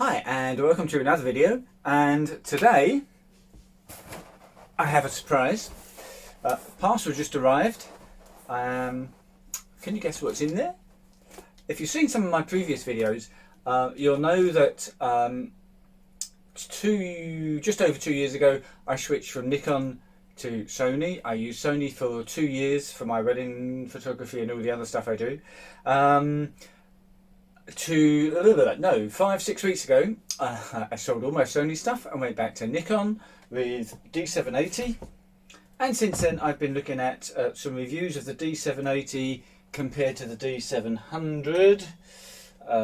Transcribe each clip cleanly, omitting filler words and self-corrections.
Hi and welcome to another video, and today I have a surprise. Parcel just arrived. Can you guess what's in there? If you've seen some of my previous videos, you'll know that just over 2 years ago I switched from Nikon to Sony. I used Sony for 2 years for my wedding photography and all the other stuff I do. 5-6 weeks ago, I sold all my Sony stuff and went back to Nikon with D780. And since then, I've been looking at some reviews of the D780 compared to the D700.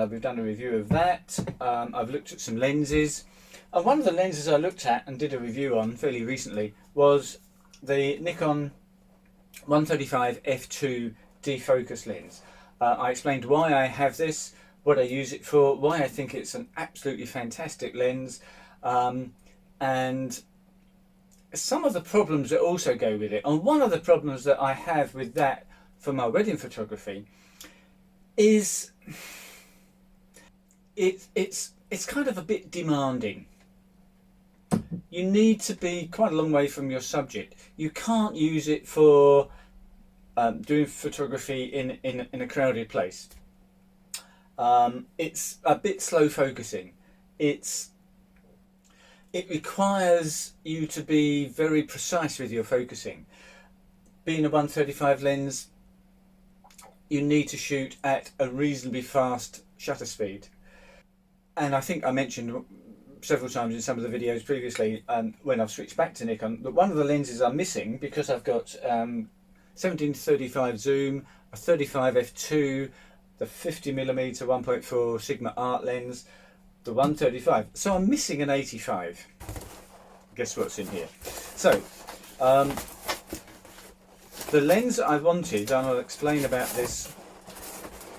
We've done a review of that. I've looked at some lenses. And one of the lenses I looked at and did a review on fairly recently was the Nikon 135 f2 defocus lens. I explained why I have this, what I use it for, why I think it's an absolutely fantastic lens, and some of the problems that also go with it. And one of the problems that I have with that for my wedding photography is it's kind of a bit demanding. You need to be quite a long way from your subject. You can't use it for doing photography in a crowded place. It's a bit slow focusing. It requires you to be very precise with your focusing. Being a 135 lens, you need to shoot at a reasonably fast shutter speed. And I think I mentioned several times in some of the videos previously, when I've switched back to Nikon, that one of the lenses I'm missing, because I've got 17-35 zoom, a 35 f2, the 50mm 1.4 Sigma art lens, the 135. So I'm missing an 85. Guess what's in here? So the lens I wanted, and I'll explain about this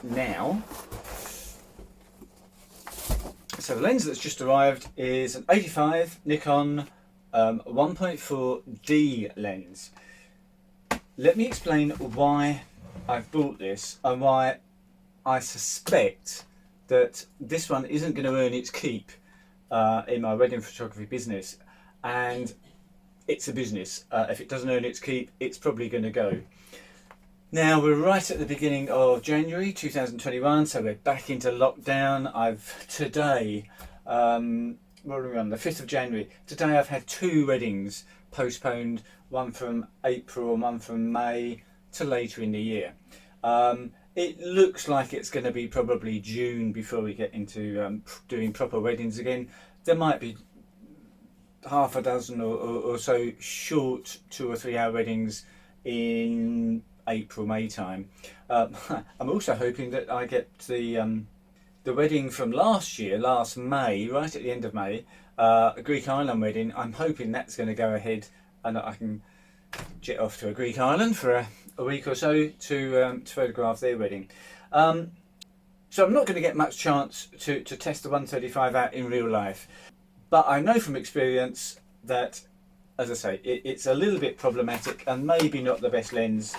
now. So the lens that's just arrived is an 85 Nikon 1.4D lens. Let me explain why I've bought this and why I suspect that this one isn't going to earn its keep in my wedding photography business. And it's a business. If it doesn't earn its keep, it's probably going to go. Now we're right at the beginning of January 2021, so we're back into lockdown. Today, what are we on? The 5th of January. Today I've had 2 weddings postponed, one from April and one from May to later in the year. It looks like it's going to be probably June before we get into doing proper weddings again. There might be half a dozen or so short 2 or 3 hour weddings in April, May time. I'm also hoping that I get the wedding from last May, right at the end of May, a Greek island wedding. I'm hoping that's going to go ahead and I can jet off to a Greek island for a week or so to photograph their wedding. So I'm not going to get much chance to test the 135 out in real life, but I know from experience that, as I say, it's a little bit problematic and maybe not the best lens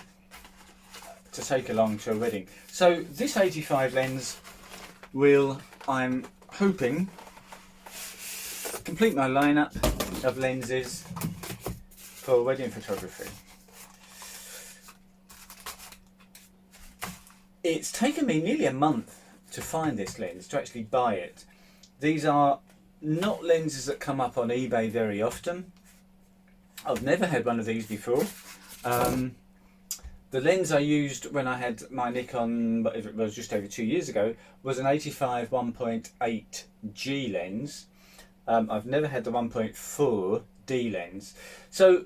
to take along to a wedding. So this 85 lens will, I'm hoping, complete my lineup of lenses for wedding photography. It's taken me nearly a month to find this lens, to actually buy it. These are not lenses that come up on eBay very often. I've never had one of these before. The lens I used when I had my Nikon, but it was just over 2 years ago, was an 85 1.8 G lens. I've never had the 1.4 D lens. So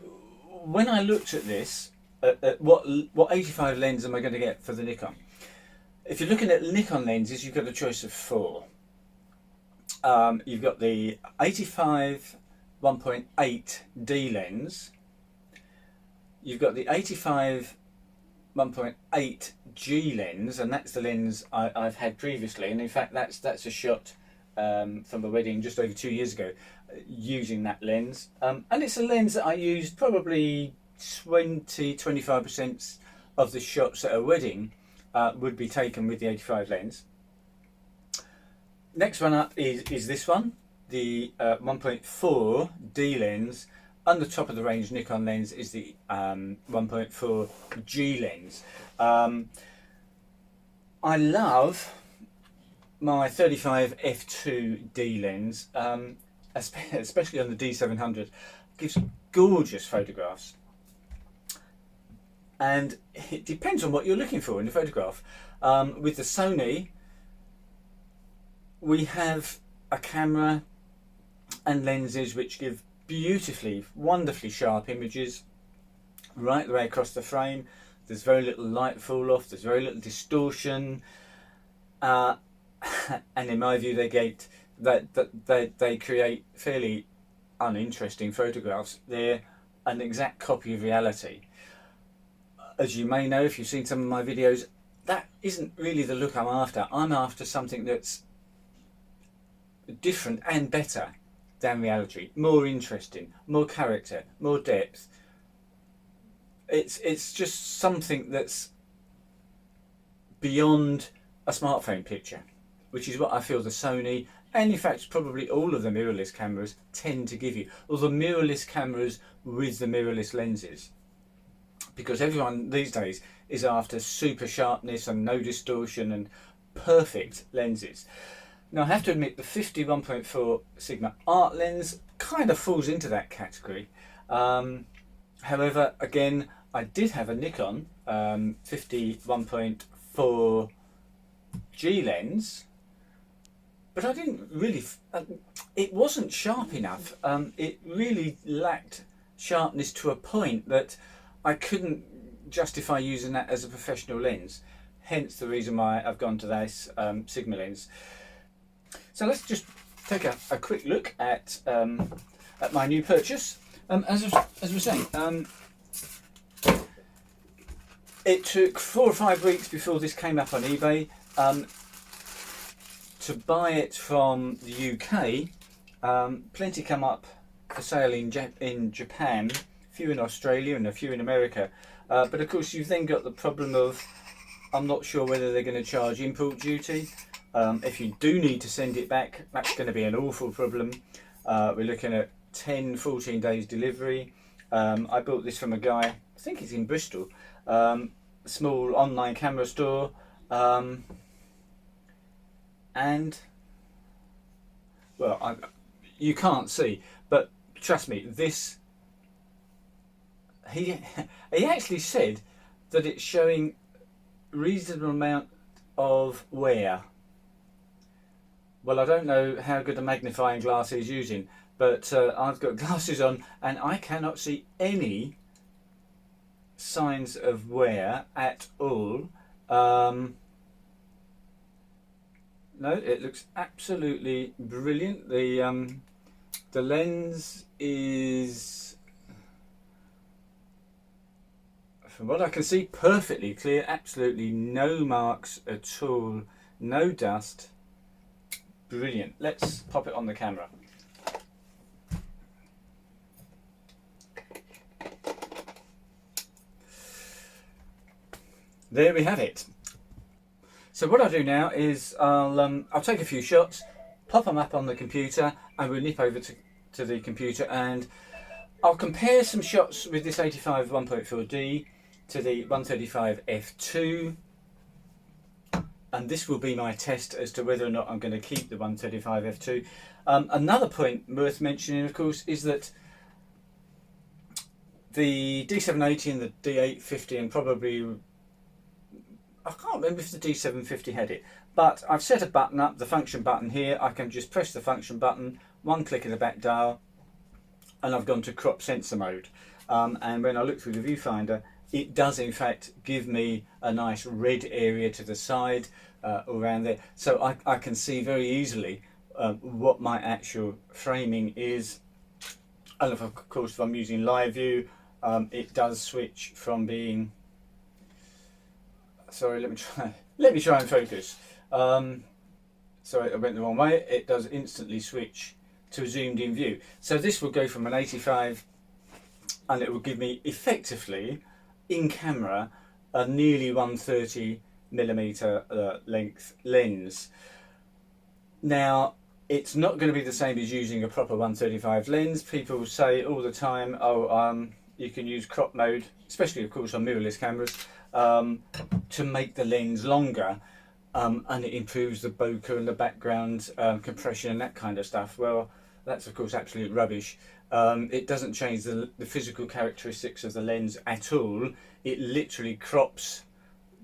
when I looked at this, what 85 lens am I going to get for the Nikon? If you're looking at Nikon lenses, you've got a choice of 4. You've got the 85 1.8 D lens. You've got the 85 1.8 G lens, and that's the lens I've had previously. And in fact, that's a shot from a wedding just over 2 years ago using that lens. And it's a lens that I used probably 20-25% of the shots at a wedding would be taken with the 85 lens. Next one up is this one, the 1.4 D lens. On the top of the range Nikon lens is the 1.4 G lens. I love my 35 f2 D lens, especially on the D700. It gives gorgeous photographs, and it depends on what you're looking for in the photograph. With the Sony, we have a camera and lenses which give beautifully, wonderfully sharp images right the way across the frame. There's very little light fall off, there's very little distortion, and in my view they create fairly uninteresting photographs. They're an exact copy of reality. As you may know if you've seen some of my videos, that isn't really the look I'm after. I'm after something that's different and better than reality, more interesting, more character, more depth. It's just something that's beyond a smartphone picture, which is what I feel the Sony, and in fact probably all of the mirrorless cameras, tend to give you, or the mirrorless cameras with the mirrorless lenses, because everyone these days is after super sharpness and no distortion and perfect lenses. Now I have to admit the 51.4 Sigma art lens kind of falls into that category. However, again, I did have a Nikon 51.4 G lens, but I didn't really, it wasn't sharp enough. It really lacked sharpness to a point that I couldn't justify using that as a professional lens. Hence the reason why I've gone to this Sigma lens. So let's just take a quick look at my new purchase. As we're saying, it took 4 or 5 weeks before this came up on eBay. To buy it from the UK, plenty come up for sale in Japan, a few in Australia and a few in America. But of course you've then got the problem of, I'm not sure whether they're going to charge import duty. If you do need to send it back, that's going to be an awful problem. We're looking at 10-14 days delivery. I bought this from a guy, I think he's in Bristol, a small online camera store, and well, you can't see, but trust me, this, he actually said that it's showing reasonable amount of wear. Well, I don't know how good a magnifying glass he's using, but I've got glasses on and I cannot see any signs of wear at all. No, it looks absolutely brilliant. The lens is, from what I can see, perfectly clear, absolutely no marks at all, no dust. Brilliant. Let's pop it on the camera. There we have it. So what I'll do now is I'll take a few shots, pop them up on the computer, and we'll nip over to the computer and I'll compare some shots with this 85 1.4D to the 135 f2. And this will be my test as to whether or not I'm going to keep the 135 f2. Another point worth mentioning, of course, is that the D780 and the D850 and probably, I can't remember if the D750 had it, but I've set a button up, the function button here. I can just press the function button, one click of the back dial, and I've gone to crop sensor mode. And when I look through the viewfinder, it does in fact give me a nice red area to the side around there, so I can see very easily what my actual framing is. And of course if I'm using live view, it does switch from being, sorry, let me try and focus. Sorry, I went the wrong way. It does instantly switch to a zoomed in view, so this will go from an 85 and it will give me effectively in camera a nearly 130mm length lens. Now, it's not going to be the same as using a proper 135 lens. People say all the time, oh, you can use crop mode, especially of course on mirrorless cameras, to make the lens longer, and it improves the bokeh and the background compression and that kind of stuff. Well, that's of course absolute rubbish. It doesn't change the physical characteristics of the lens at all. It literally crops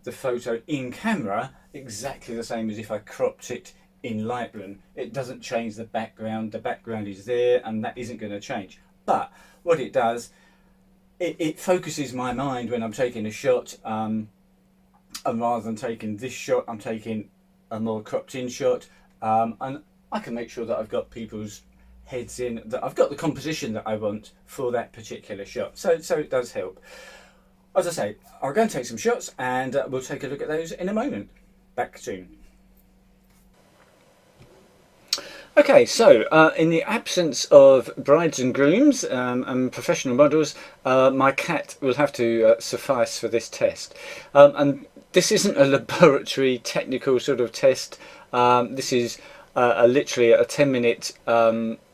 the photo in camera exactly the same as if I cropped it in Lightroom. It doesn't change the background. The background is there and that isn't going to change. But what it does, it focuses my mind when I'm taking a shot, and rather than taking this shot, I'm taking a more cropped in shot, and I can make sure that I've got people's heads in, that I've got the composition that I want for that particular shot. So it does help. As I say, I'll go and take some shots and we'll take a look at those in a moment. Back soon. Okay, so in the absence of brides and grooms and professional models, my cat will have to suffice for this test. And this isn't a laboratory technical sort of test. This is literally a 10-minute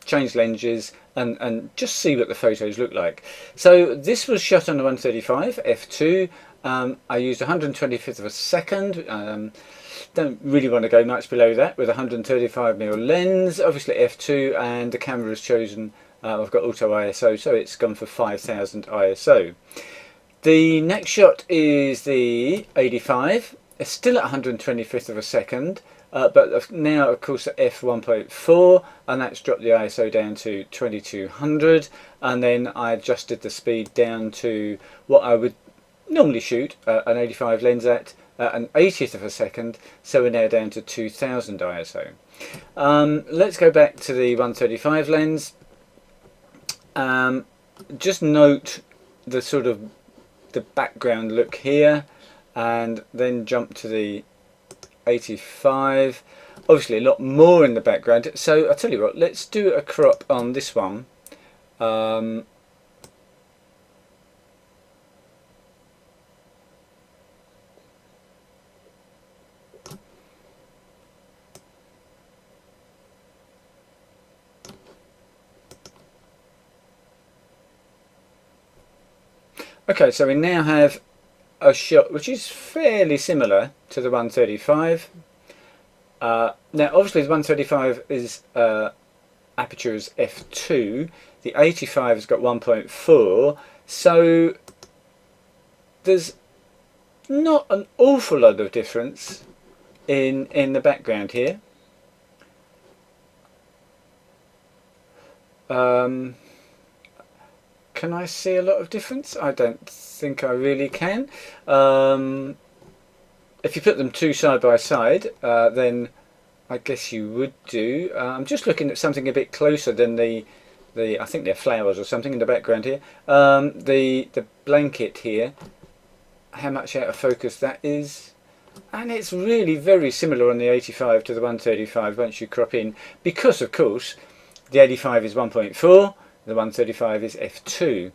change lenses and just see what the photos look like. So this was shot on a 135 f2. I used 125th of a second. Don't really want to go much below that with 135mm lens, obviously f2, and the camera is chosen, I've got auto ISO, so it's gone for 5000 ISO. The next shot is the 85, it's still at 125th of a second, but now of course at f1.4, and that's dropped the ISO down to 2200, and then I adjusted the speed down to what I would normally shoot an 85 lens at, an 80th of a second, so we're now down to 2000 ISO. Let's go back to the 135 lens. Just note the sort of the background look here, and then jump to the 85. Obviously a lot more in the background, so I'll tell you what, let's do a crop on this one. Okay, so we now have a shot which is fairly similar to the 135. Now obviously the 135 is aperture is f2, the 85 has got 1.4, so there's not an awful lot of difference in the background here. Can I see a lot of difference? I don't think I really can. If you put them two side by side, then I guess you would do. I'm just looking at something a bit closer than the I think they're flowers or something in the background here. The blanket here, how much out of focus that is. And it's really very similar on the 85 to the 135 once you crop in, because of course the 85 is 1.4. The 135 is f2.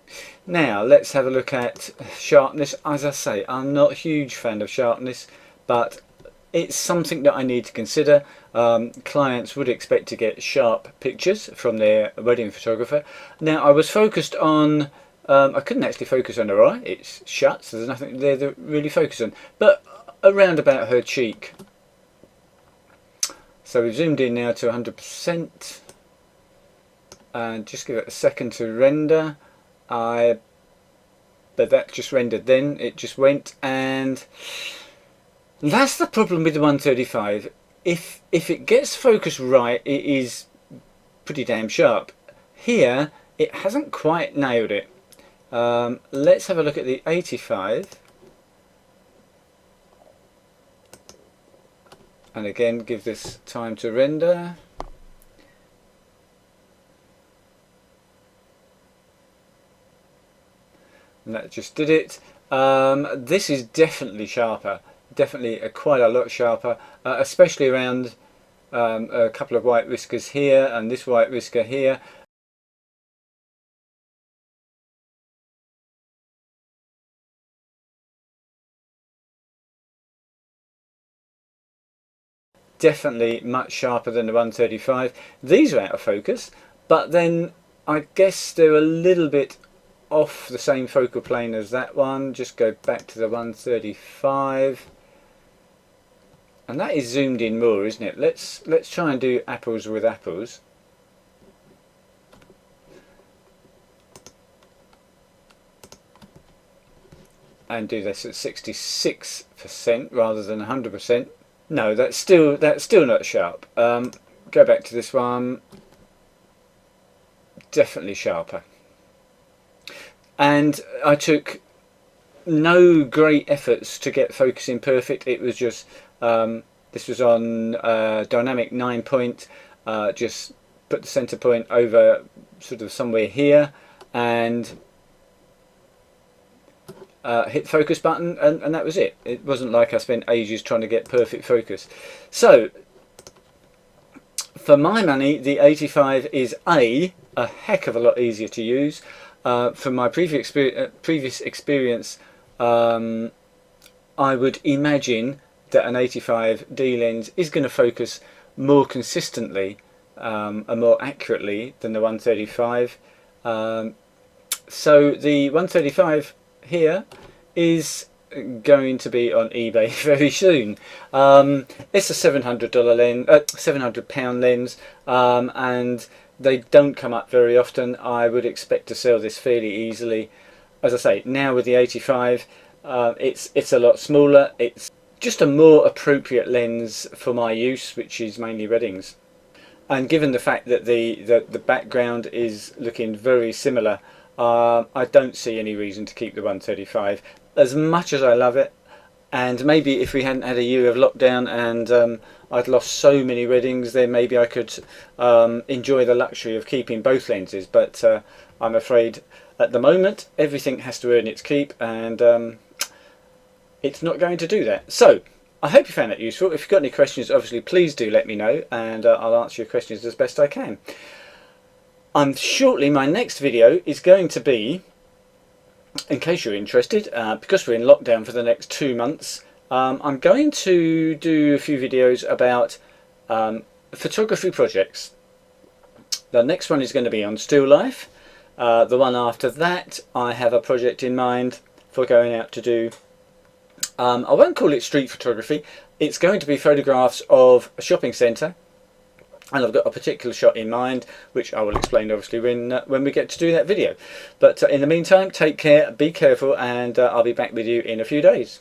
Now let's have a look at sharpness. As I say, I'm not a huge fan of sharpness, but it's something that I need to consider. Clients would expect to get sharp pictures from their wedding photographer. Now I was focused on, I couldn't actually focus on her eye, it's shut, so there's nothing there to really focus on, but around about her cheek. So we've zoomed in now to 100%. And just give it a second to render. But that just rendered then, it just went, and that's the problem with the 135. If it gets focused right, it is pretty damn sharp. Here it hasn't quite nailed it. Let's have a look at the 85, and again give this time to render. And that just did it. This is definitely sharper, definitely quite a lot sharper, especially around a couple of white whiskers here and this white whisker here. definitely much sharper than the 135. These are out of focus, but then I guess they're a little bit off the same focal plane as that one. Just go back to the 135, and that is zoomed in more, isn't it? Let's try and do apples with apples. And do this at 66% rather than 100%. No, that's still not sharp. Go back to this one. Definitely sharper. And I took no great efforts to get focusing perfect. It was just this was on dynamic 9-point. Just put the center point over sort of somewhere here and hit the focus button, and that was it. It wasn't like I spent ages trying to get perfect focus. So for my money, the 85 is a heck of a lot easier to use. From my previous experience, I would imagine that an 85D lens is going to focus more consistently and more accurately than the 135. So the 135 here is going to be on eBay very soon. It's a $700 lens, £700 lens, and they don't come up very often. I would expect to sell this fairly easily. As I say, now with the 85, it's a lot smaller. It's just a more appropriate lens for my use, which is mainly weddings. And given the fact that the background is looking very similar, I don't see any reason to keep the 135. As much as I love it, and maybe if we hadn't had a year of lockdown and I'd lost so many weddings, then maybe I could enjoy the luxury of keeping both lenses. But I'm afraid at the moment everything has to earn its keep, and it's not going to do that. So I hope you found that useful. If you've got any questions, obviously please do let me know, and I'll answer your questions as best I can. Shortly my next video is going to be, in case you're interested, because we're in lockdown for the next 2 months, I'm going to do a few videos about photography projects. The next one is going to be on still life. The one after that, I have a project in mind for going out to do, I won't call it street photography, it's going to be photographs of a shopping centre. And I've got a particular shot in mind, which I will explain obviously when we get to do that video. But in the meantime, take care, be careful, and I'll be back with you in a few days.